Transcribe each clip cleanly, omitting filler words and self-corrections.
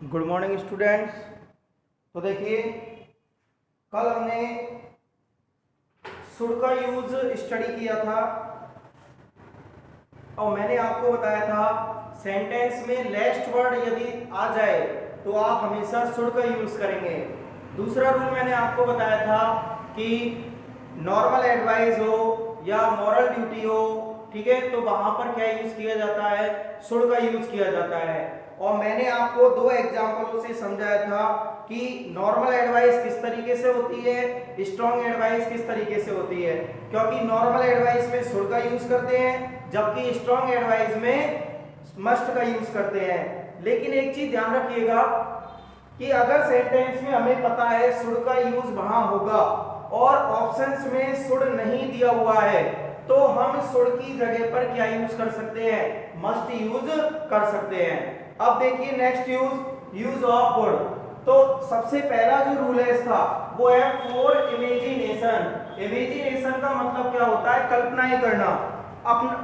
Good morning students. तो देखिए, कल हमने शुड का यूज स्टडी किया था और मैंने आपको बताया था सेंटेंस में लास्ट वर्ड यदि आ जाए तो आप हमेशा शुड का यूज करेंगे। दूसरा रूल मैंने आपको बताया था कि नॉर्मल एडवाइस हो या मॉरल ड्यूटी हो, ठीक है, तो वहां पर क्या यूज किया जाता है, शुड का यूज किया जाता है। और मैंने आपको दो एग्जांपलों से समझाया था कि नॉर्मल एडवाइस किस तरीके से होती है, स्ट्रॉन्ग एडवाइस किस तरीके से होती है, क्योंकि नॉर्मल एडवाइस में शुड का यूज करते हैं जबकि स्ट्रॉन्ग एडवाइस में मस्ट का यूज करते हैं। लेकिन एक चीज ध्यान रखिएगा कि अगर सेंटेंस में हमें पता है शुड का यूज वहां होगा और ऑप्शंस में शुड नहीं दिया हुआ है तो हम शुड की जगह पर क्या यूज कर सकते हैं, मस्ट यूज कर सकते हैं। अब देखिए नेक्स्ट यूज ऑफ वुड। तो सबसे पहला जो रूल है इसका वो है फॉर इमेजिनेशन। इमेजिनेशन का मतलब क्या होता है, कल्पनाएं करना।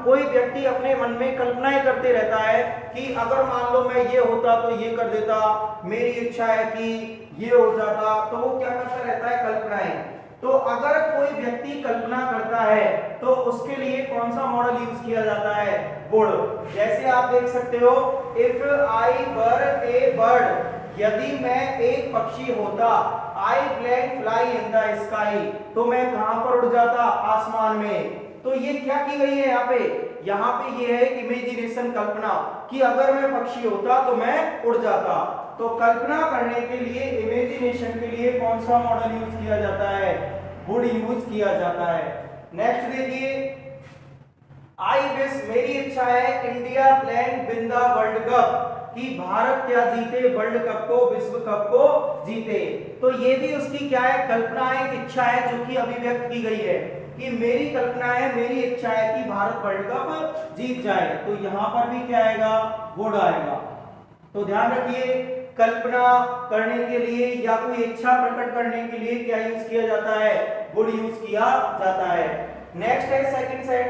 कोई व्यक्ति अपने मन में कल्पनाएं करते रहता है कि अगर मान लो मैं ये होता तो ये कर देता, मेरी इच्छा है कि ये हो जाता, तो वो क्या करता रहता है, कल्पनाएं। तो अगर कोई व्यक्ति कल्पना करता है तो उसके लिए कौन सा मॉडल यूज किया जाता है, वुड। जैसे आप देख सकते हो, if I were A bird, यदि मैं एक पक्षी होता, I plane fly in the sky, तो मैं कहां पर उड़ जाता, आसमान में। तो ये क्या की गई है यहाँ पे ये है इमेजिनेशन, कल्पना, कि अगर मैं पक्षी होता तो मैं उड़ जाता। तो कल्पना करने के लिए, इमेजिनेशन के लिए कौन सा मॉडल यूज किया जाता है, वुड यूज किया जाता है। नेक्स्ट देखिए, आई विश, मेरी इच्छा है इंडिया प्लेन विन द वर्ल्ड कप, कि भारत क्या जीते, वर्ल्ड कप को, विश्व कप को जीते। तो ये भी उसकी क्या है, कल्पना है, एक इच्छा है जो कि अभिव्यक्त की गई है कि मेरी कल्पना है, मेरी इच्छा है कि भारत वर्ल्ड कप जीत जाए। तो यहां पर भी क्या आएगा, वुड आएगा। तो ध्यान रखिए, कल्पना करने के लिए या कोई इच्छा प्रकट करने के लिए क्या यूज किया जाता है, वुड यूज किया जाता है। नेक्स्ट है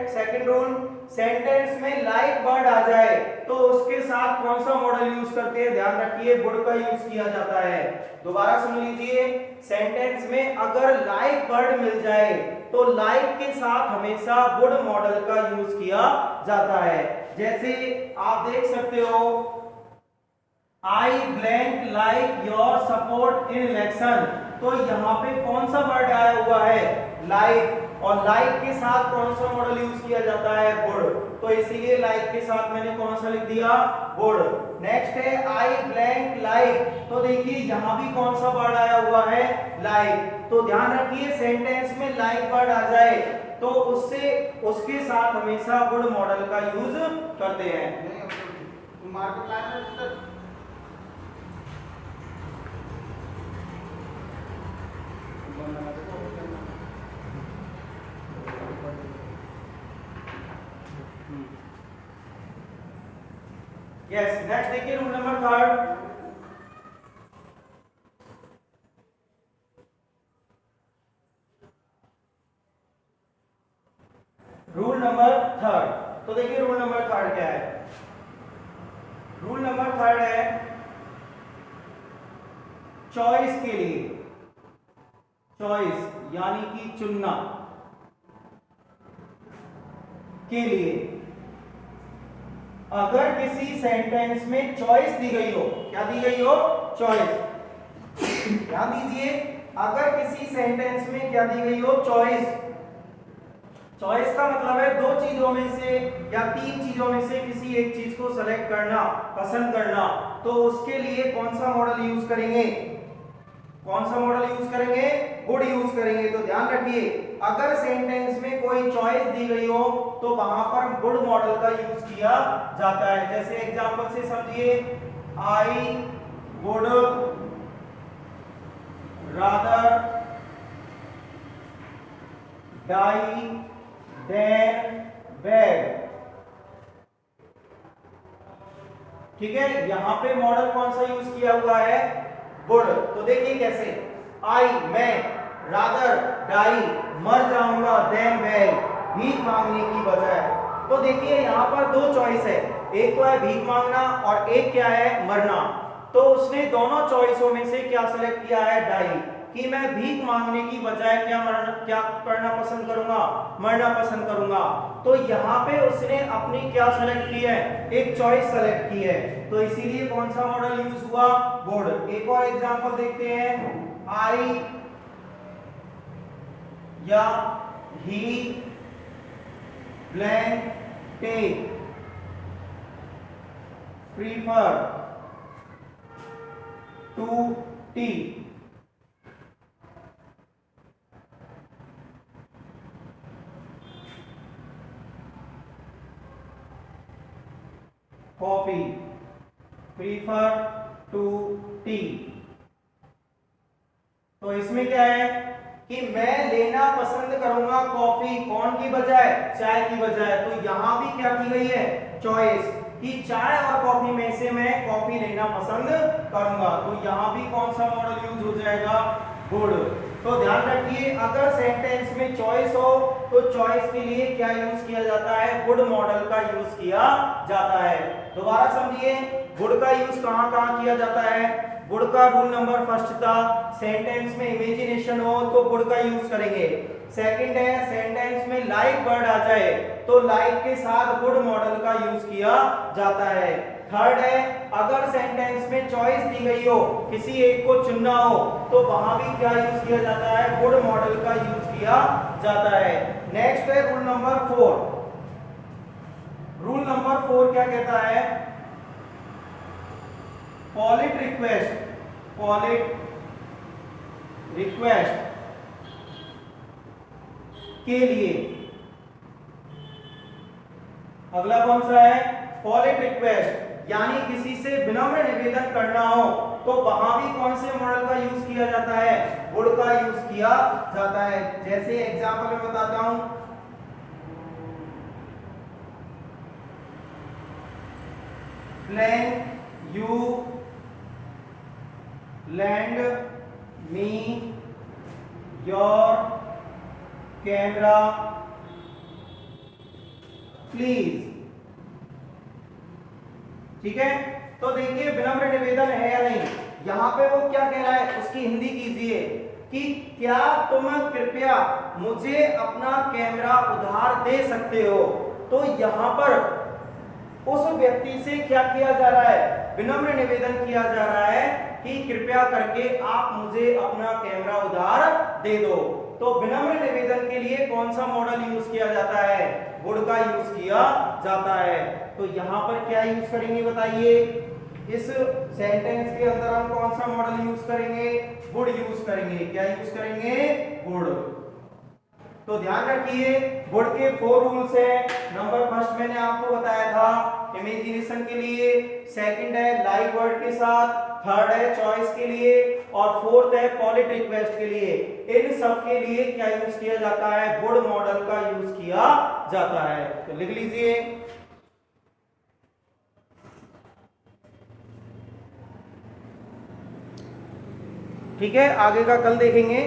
सेकंड रूल, सेंटेंस में लाइक वर्ड आ जाए तो उसके साथ कौन सा मॉडल यूज करते हैं, ध्यान रखिए, वुड का यूज किया जाता है। दोबारा सुन लीजिए, सेंटेंस में अगर लाइक वर्ड मिल जाए तो लाइक के साथ हमेशा वुड मॉडल का यूज किया जाता है। जैसे आप देख सकते हो, आई blank like your support in election, तो यहाँ पे कौन सा वर्ड आया हुआ है, लाइक, और लाइक के साथ कौन सा मॉडल यूज किया जाता है, वुड। तो इसीलिए लाइक के साथ मैंने कौन सा लिख दिया, वुड। नेक्स्ट है आई ब्लैंक लाइक, तो देखिए यहाँ भी कौन सा वर्ड आया हुआ है, लाइक। तो ध्यान रखिए, सेंटेंस में लाइक वर्ड आ जाए तो उसके साथ हमेशा वुड मॉडल का यूज करते हैं। यस, नेक्स्ट देखिए rule number third. Rule number third, तो देखिए रूल नंबर थर्ड क्या है। रूल नंबर थर्ड है चॉइस के लिए, चॉइस यानी कि चुनना के लिए। अगर किसी सेंटेंस में चॉइस दी गई हो, क्या दी गई हो, चॉइस। ध्यान दीजिए, अगर किसी सेंटेंस में क्या दी गई हो, चॉइस। चॉइस का मतलब है दो चीजों में से या तीन चीजों में से किसी एक चीज को सेलेक्ट करना, पसंद करना, तो उसके लिए कौन सा मॉडल यूज करेंगे, कौन सा मॉडल यूज करेंगे, वुड यूज करेंगे। तो ध्यान रखिए, अगर सेंटेंस में कोई चॉइस दी गई हो तो वहां पर वुड मॉडल का यूज किया जाता है। जैसे एग्जांपल से समझिए, I would rather die than beg, ठीक है। यहां पे मॉडल कौन सा यूज किया हुआ है, वुड। तो देखिए कैसे, आई मैं, रादर डाई मर जाऊंगा, देन बेग भीख मांगने की बजाय। तो देखिए यहाँ पर दो चॉइस है, एक तो है भीख मांगना और एक क्या है, मरना। तो उसने दोनों चॉइसों में से क्या सेलेक्ट किया है, डाई, कि मैं भीख मांगने की बजाय क्या करना पसंद करूंगा, मरना पसंद करूंगा। तो यहाँ पे उसने अपनी क्या सेलेक्ट की है, एक चॉइस सेलेक्ट की है, तो इसीलिए कौन सा मॉडल यूज हुआ, वुड। एक और एग्जांपल देखते हैं, आई या ही blank take prefer to tea. Coffee prefer to tea. तो इसमें क्या है कि मैं लेना पसंद करूंगा कॉफी, कौन की बजाय, चाय की बजाय। तो यहां भी क्या की गई है, चॉइस, कि चाय और कॉफी में से मैं कॉफी लेना पसंद करूंगा। तो यहां भी कौन सा मॉडल यूज हो जाएगा, वुड। तो ध्यान रखिए, अगर सेंटेंस में चॉइस हो तो चॉइस के लिए क्या यूज किया जाता है, वुड मॉडल का यूज किया जाता है। दोबारा समझिए, वुड का यूज कहां कहां किया जाता है। वुड का रूल नंबर फर्स्ट था, सेंटेंस में इमेजिनेशन हो तो वुड का यूज करेंगे। सेकंड है, सेंटेंस में लाइक वर्ड आ जाए तो लाइक के साथ वुड मॉडल का यूज किया जाता है। थर्ड है, अगर सेंटेंस में चॉइस दी गई हो, किसी एक को चुनना हो, तो वहां भी क्या यूज किया जाता है, वुड मॉडल का यूज किया जाता है। नेक्स्ट है रूल नंबर 4। रूल नंबर 4 क्या कहता है, पॉलिट रिक्वेस्ट के लिए। अगला कौन सा है, पॉलिट रिक्वेस्ट, यानी किसी से विनम्र निवेदन करना हो तो वहां भी कौन से मॉडल का यूज किया जाता है, वुड का यूज किया जाता है। जैसे एग्जांपल में बताता हूं, प्लेन you lend me your camera please. ठीक है, तो देखिए विनम्र निवेदन है या नहीं, यहां पे वो क्या कह रहा है, उसकी हिंदी कीजिए कि क्या तुम कृपया मुझे अपना कैमरा उधार दे सकते हो। तो यहां पर उस व्यक्ति से क्या किया जा रहा है, विनम्र निवेदन किया जा रहा है कि कृपया करके आप मुझे अपना कैमरा उधार दे दो। तो विनम्र निवेदन के लिए कौन सा मॉडल यूज किया जाता है, वुड का यूज किया जाता है। तो यहां पर क्या यूज करेंगे बताइए, इस सेंटेंस के अंदर हम कौन सा मॉडल यूज करेंगे, वुड यूज करेंगे। क्या यूज करेंगे, वुड। तो ध्यान रखिए, वुड के 4 रूल्स हैं। नंबर फर्स्ट मैंने आपको बताया था इमेजिनेशन के लिए, सेकंड है लाइक वर्ड के साथ, थर्ड है चॉइस के लिए, और फोर्थ है पॉलिट रिक्वेस्ट के लिए। इन सब के लिए क्या यूज किया जाता है, वुड मॉडल का यूज किया जाता है। तो लिख लीजिए, ठीक है। आगे का कल देखेंगे।